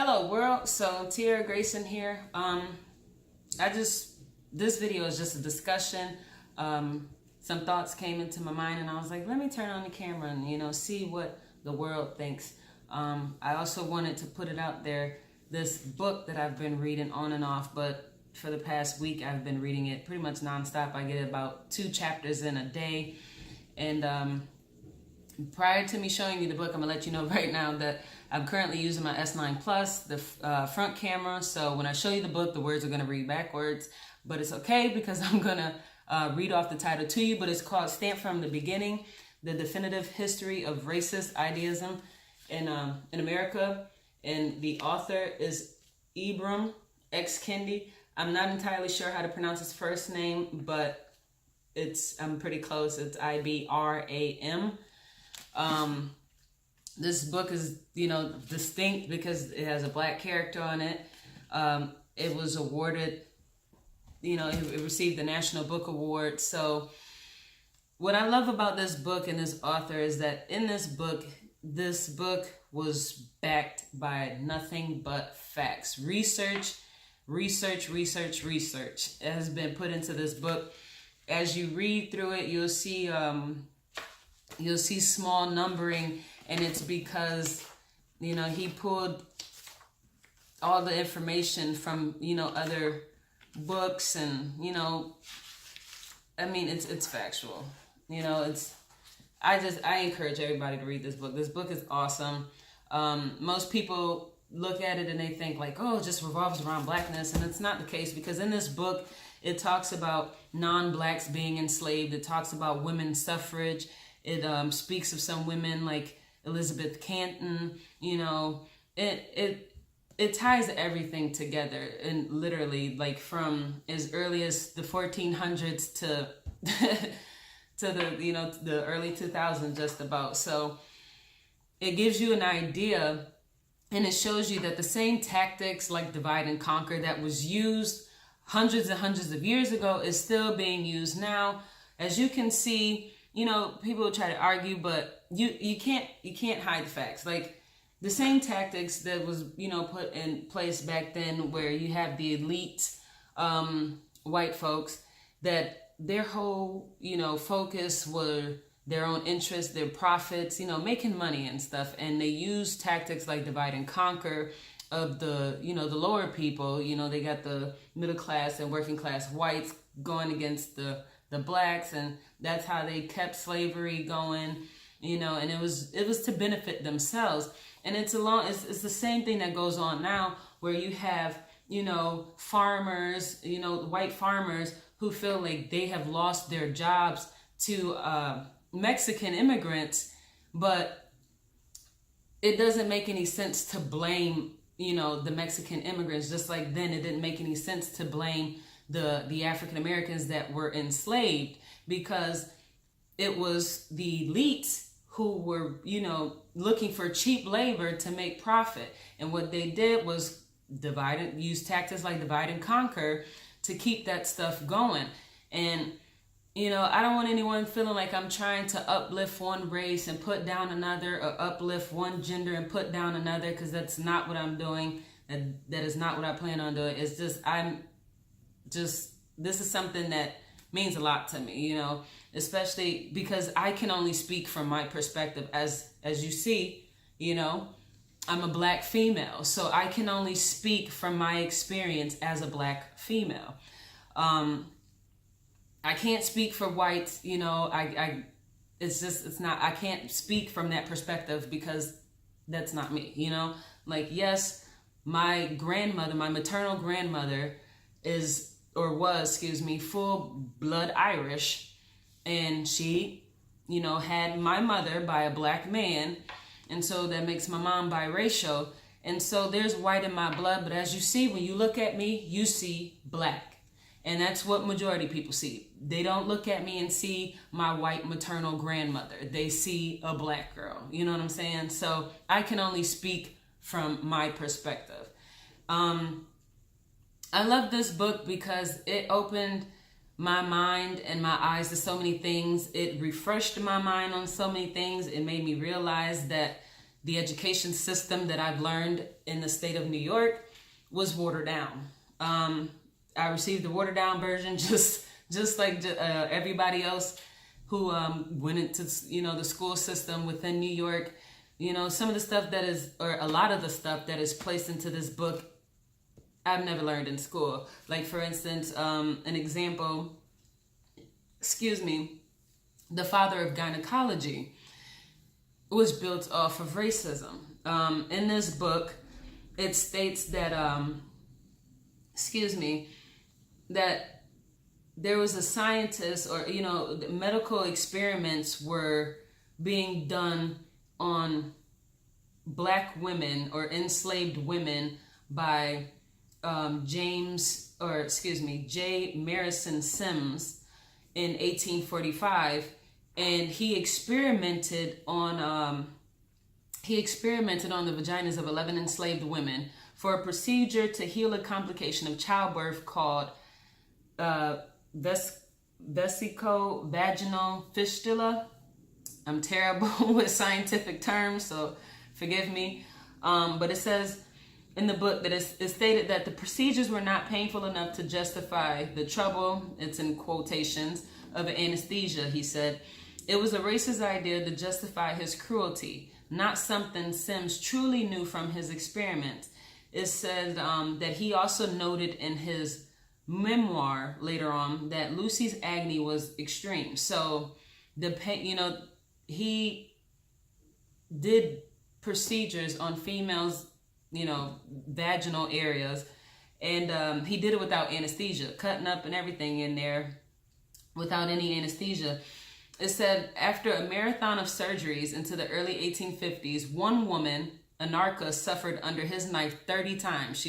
Hello world, so Tiara Grayson here. This video is just a discussion. Some thoughts came into my mind and I was like, let me turn on the camera and, see what the world thinks. I also wanted to put it out there, this book that I've been reading on and off, but for the past week I've been reading it pretty much nonstop. I get about 2 chapters in a day. And prior to me showing you the book, I'm gonna let you know right now that I'm currently using my S9 Plus, the front camera. So when I show you the book, the words are gonna read backwards, but it's okay because I'm gonna read off the title to you. But it's called "Stamped from the Beginning: The Definitive History of Racist Idealism in America," and the author is Ibram X. Kendi. I'm not entirely sure how to pronounce his first name, but I'm pretty close. It's Ibram. This book is, distinct because it has a black character on it. It was awarded, it received the National Book Award. So what I love about this book and this author is that in this book was backed by nothing but facts. Research has been put into this book. As you read through it, you'll see small numbering, and it's because, he pulled all the information from, other books and, it's factual. I encourage everybody to read this book. This book is awesome. Most people look at it and they think like, oh, it just revolves around blackness. And it's not the case, because in this book, it talks about non-blacks being enslaved. It talks about women's suffrage. It speaks of some women like Elizabeth Canton. It ties everything together, and literally like from as early as the 1400s to to the early 2000s, just about. So it gives you an idea, and it shows you that the same tactics like divide and conquer that was used hundreds and hundreds of years ago is still being used now. As you can see, people will try to argue, but you can't hide the facts. Like the same tactics that was, put in place back then, where you have the elite white folks that their whole, focus were their own interests, their profits, making money and stuff. And they use tactics like divide and conquer of the, the lower people. They got the middle class and working class whites going against the blacks, and that's how they kept slavery going, and it was to benefit themselves. And it's the same thing that goes on now, where you have, farmers, white farmers who feel like they have lost their jobs to Mexican immigrants, but it doesn't make any sense to blame, the Mexican immigrants, just like then it didn't make any sense to blame the African Americans that were enslaved, because it was the elites who were, looking for cheap labor to make profit. And what they did was use tactics like divide and conquer to keep that stuff going. And, I don't want anyone feeling like I'm trying to uplift one race and put down another, or uplift one gender and put down another, because that's not what I'm doing. That is not what I plan on doing. It's just, this is something that means a lot to me, especially because I can only speak from my perspective. As you see, I'm a black female, so I can only speak from my experience as a black female. I can't speak for whites, I can't speak from that perspective, because that's not me, like, yes, my maternal grandmother was full blood Irish, and she, had my mother by a black man, and so that makes my mom biracial, and so there's white in my blood. But as you see, when you look at me, you see black, and that's what majority people see. They don't look at me and see my white maternal grandmother. They see a black girl. You know what I'm saying? So I can only speak from my perspective. I love this book because it opened my mind and my eyes to so many things. It refreshed my mind on so many things. It made me realize that the education system that I've learned in the state of New York was watered down. I received the watered down version, just like everybody else who went into the school system within New York. Some of the stuff that is, or a lot of the stuff that is placed into this book, I've never learned in school. Like, for instance, an example, the father of gynecology was built off of racism. In this book, it states that, that there was a scientist, or, medical experiments were being done on black women or enslaved women by J. Marison Sims in 1845, and he experimented on the vaginas of 11 enslaved women for a procedure to heal a complication of childbirth called vesico-vaginal fistula. I'm terrible with scientific terms, so forgive me. But it says in the book that it's stated that the procedures were not painful enough to justify the trouble, it's in quotations, of anesthesia, he said. It was a racist idea to justify his cruelty, not something Sims truly knew from his experiments. It said that he also noted in his memoir later on that Lucy's agony was extreme. So the pain, he did procedures on females, vaginal areas, and he did it without anesthesia, cutting up and everything in there without any anesthesia. It said after a marathon of surgeries into the early 1850s, one woman, Anarcha, suffered under his knife 30 times.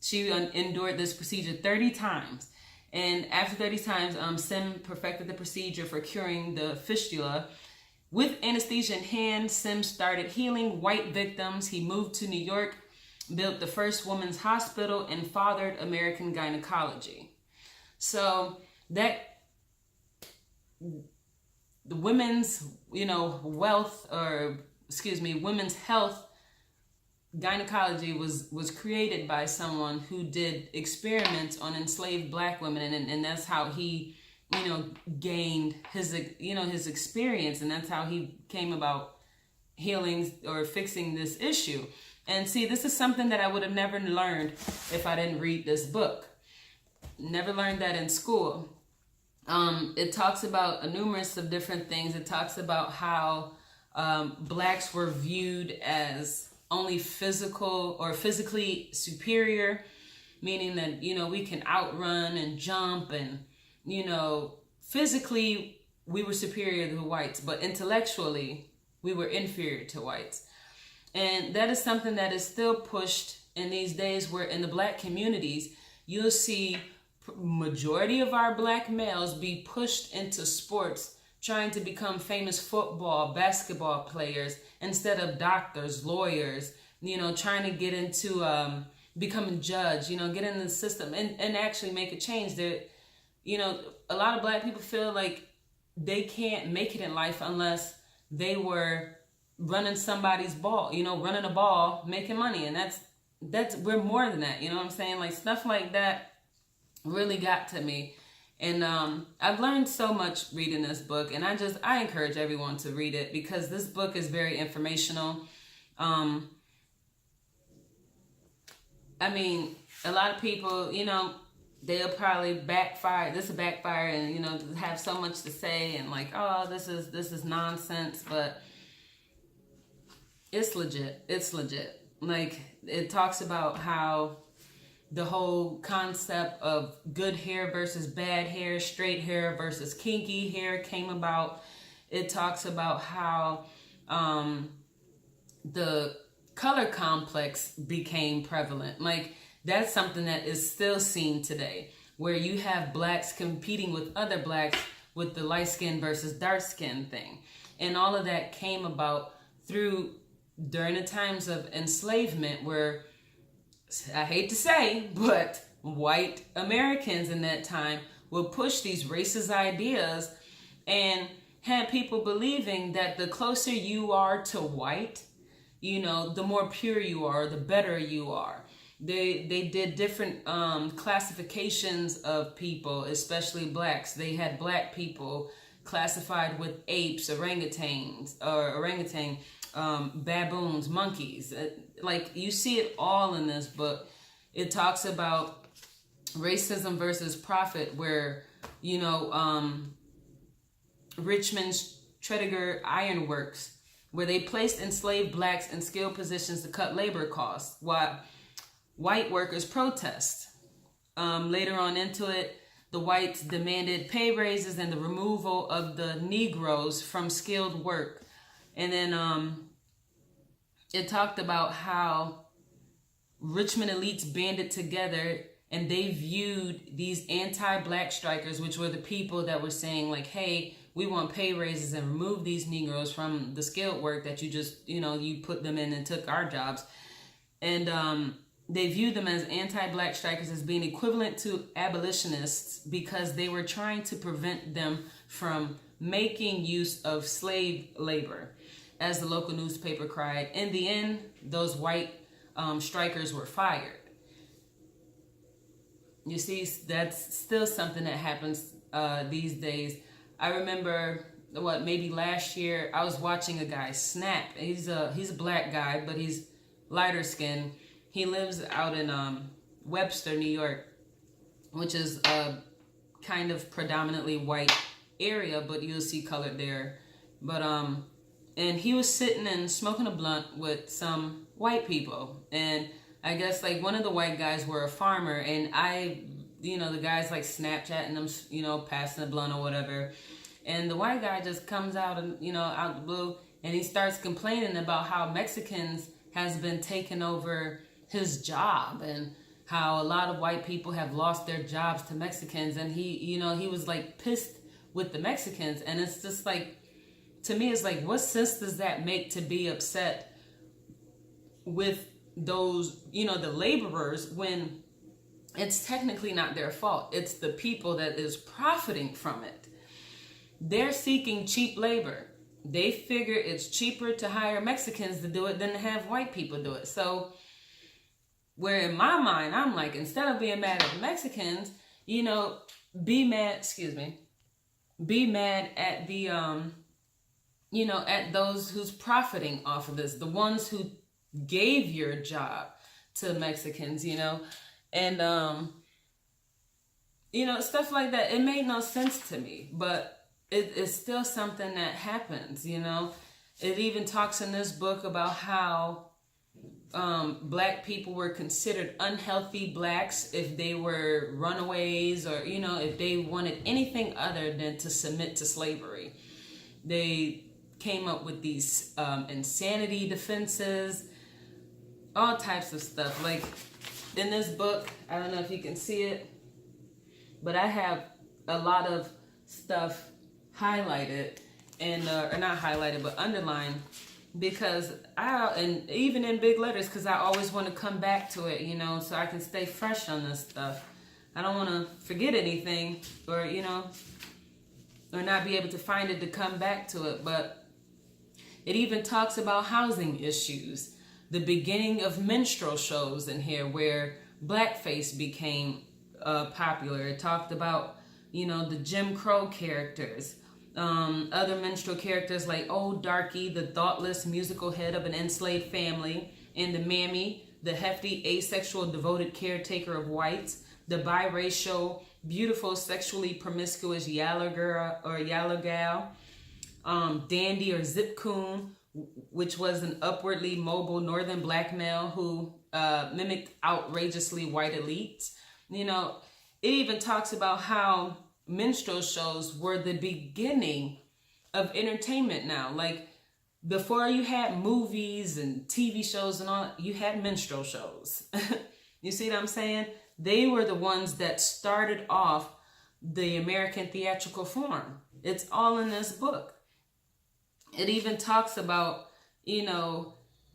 She endured this procedure 30 times. And after 30 times, Sim perfected the procedure for curing the fistula. With anesthesia in hand, Sim started healing white victims. He moved to New York, built the first women's hospital, and fathered American gynecology. So that the women's, women's health, gynecology was created by someone who did experiments on enslaved black women, and that's how he gained his experience, and that's how he came about healing or fixing this issue. And see, this is something that I would have never learned if I didn't read this book. Never learned that in school. It talks about a numerous of different things. It talks about how blacks were viewed as only physical or physically superior, meaning that, we can outrun and jump, and, physically we were superior to whites, but intellectually we were inferior to whites. And that is something that is still pushed in these days, where in the black communities, you'll see majority of our black males be pushed into sports, trying to become famous football, basketball players instead of doctors, lawyers, trying to get into becoming a judge, get in the system and actually make a change. That, a lot of black people feel like they can't make it in life unless they were running somebody's ball, running a ball, making money. And that's we're more than that, what I'm saying? Like, stuff like that really got to me. And I've learned so much reading this book, and I encourage everyone to read it, because this book is very informational. A lot of people, they'll probably backfire. This will backfire, and have so much to say, and like, oh, this is nonsense, but it's legit. It's legit. Like, it talks about how the whole concept of good hair versus bad hair, straight hair versus kinky hair came about. It talks about how the color complex became prevalent. Like, that's something that is still seen today, where you have blacks competing with other blacks with the light skin versus dark skin thing. And all of that came about during the times of enslavement, where, I hate to say, but white Americans in that time would push these racist ideas and had people believing that the closer you are to white, you know, the more pure you are, the better you are. They did different classifications of people, especially blacks. They had black people classified with apes, baboons, monkeys. Like, you see it all in this book. It talks about racism versus profit, where, you know, Richmond's Tredegar Iron Works, where they placed enslaved blacks in skilled positions to cut labor costs, while white workers protest. Later on into it, the whites demanded pay raises and the removal of the Negroes from skilled work. And then it talked about how Richmond elites banded together, and they viewed these anti-black strikers, which were the people that were saying, like, hey, we want pay raises and remove these Negroes from the skilled work that you just, you know, you put them in and took our jobs. And they viewed them as anti-black strikers as being equivalent to abolitionists, because they were trying to prevent them from making use of slave labor, as the local newspaper cried. In the end, those white strikers were fired. You see, that's still something that happens these days. I remember, maybe last year, I was watching a guy snap. He's a black guy, but he's lighter skinned. He lives out in Webster, New York, which is a kind of predominantly white area, but you'll see colored there. But and he was sitting and smoking a blunt with some white people, and I guess like one of the white guys were a farmer, and the guy's like Snapchatting them, you know, passing the blunt or whatever, and the white guy just comes out and, you know, out the blue, and he starts complaining about how Mexicans has been taking over his job, and how a lot of white people have lost their jobs to Mexicans, and he was like pissed with the Mexicans. And it's just like, to me, it's like, what sense does that make to be upset with those, you know, the laborers, when it's technically not their fault? It's the people that is profiting from it. They're seeking cheap labor. They figure it's cheaper to hire Mexicans to do it than to have white people do it. So, where in my mind, I'm like, instead of being mad at the Mexicans, you know, be mad at the, you know, at those who's profiting off of this, the ones who gave your job to Mexicans, you know, and, you know, stuff like that. It made no sense to me, but it's still something that happens, you know. It even talks in this book about how black people were considered unhealthy blacks if they were runaways, or, you know, if they wanted anything other than to submit to slavery. They came up with these insanity defenses, all types of stuff. Like in this book, I don't know if you can see it, but I have a lot of stuff highlighted, and or not highlighted, but underlined, because and even in big letters, because I always want to come back to it, you know, so I can stay fresh on this stuff. I don't want to forget anything, or, you know, or not be able to find it to come back to it. But it even talks about housing issues, the beginning of minstrel shows in here, where blackface became popular. It talked about, you know, the Jim Crow characters, other minstrel characters like Old Darky, the thoughtless musical head of an enslaved family, and the Mammy, the hefty asexual devoted caretaker of whites, the biracial, beautiful, sexually promiscuous yaller girl or yaller gal, Dandy or Zip Coon, which was an upwardly mobile northern black male who mimicked outrageously white elites. You know, it even talks about how minstrel shows were the beginning of entertainment now. Like, before you had movies and TV shows and all, you had minstrel shows. You see what I'm saying? They were the ones that started off the American theatrical form. It's all in this book. It even talks about, you know,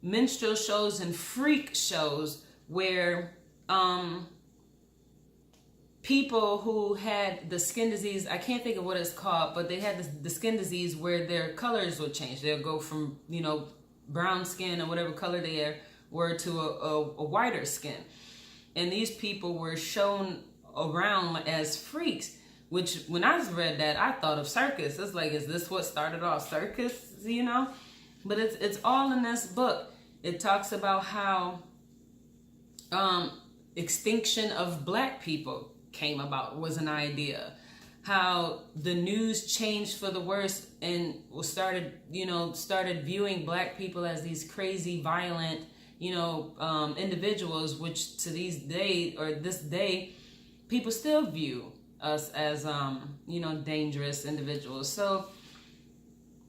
minstrel shows and freak shows where people who had the skin disease, I can't think of what it's called, but they had the skin disease where their colors would change. They'll go from, you know, brown skin or whatever color they were to a whiter skin. And these people were shown around as freaks, which when I read that, I thought of circus. It's like, is this what started off circus, you know? But it's all in this book. It talks about how extinction of black people came about, was an idea. How the news changed for the worse and started viewing black people as these crazy, violent, individuals, which to this day, people still view us as, dangerous individuals. So,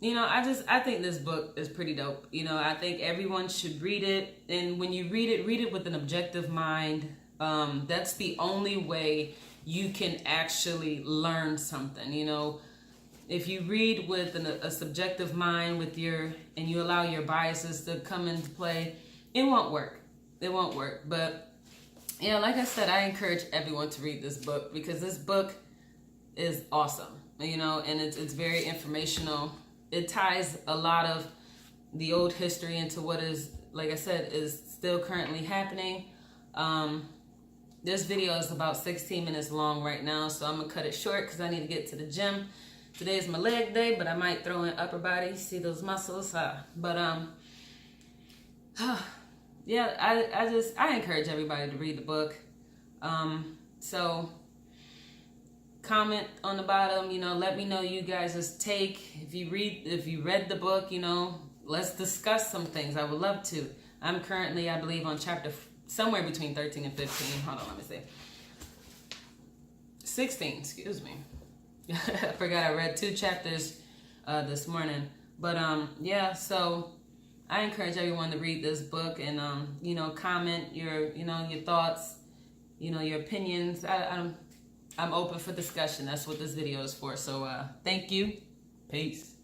I think this book is pretty dope. I think everyone should read it. And when you read it with an objective mind. That's the only way you can actually learn something. If you read with a subjective mind and you allow your biases to come into play, it won't work. It won't work. But like I said, I encourage everyone to read this book because this book is awesome, and it's very informational. It ties a lot of the old history into what is, like I said, is still currently happening. This video is about 16 minutes long right now, so I'm going to cut it short because I need to get to the gym. Today is my leg day, but I might throw in upper body. See those muscles? But I encourage everybody to read the book. So comment on the bottom, let me know you guys' take. If you read the book, let's discuss some things. I would love to. I'm currently, I believe, on chapter somewhere between 13 and 15. Hold on, let me see. 16, excuse me. I forgot I read 2 chapters this morning. But so I encourage everyone to read this book and comment your thoughts, your opinions. I'm open for discussion. That's what this video is for. So thank you. Peace.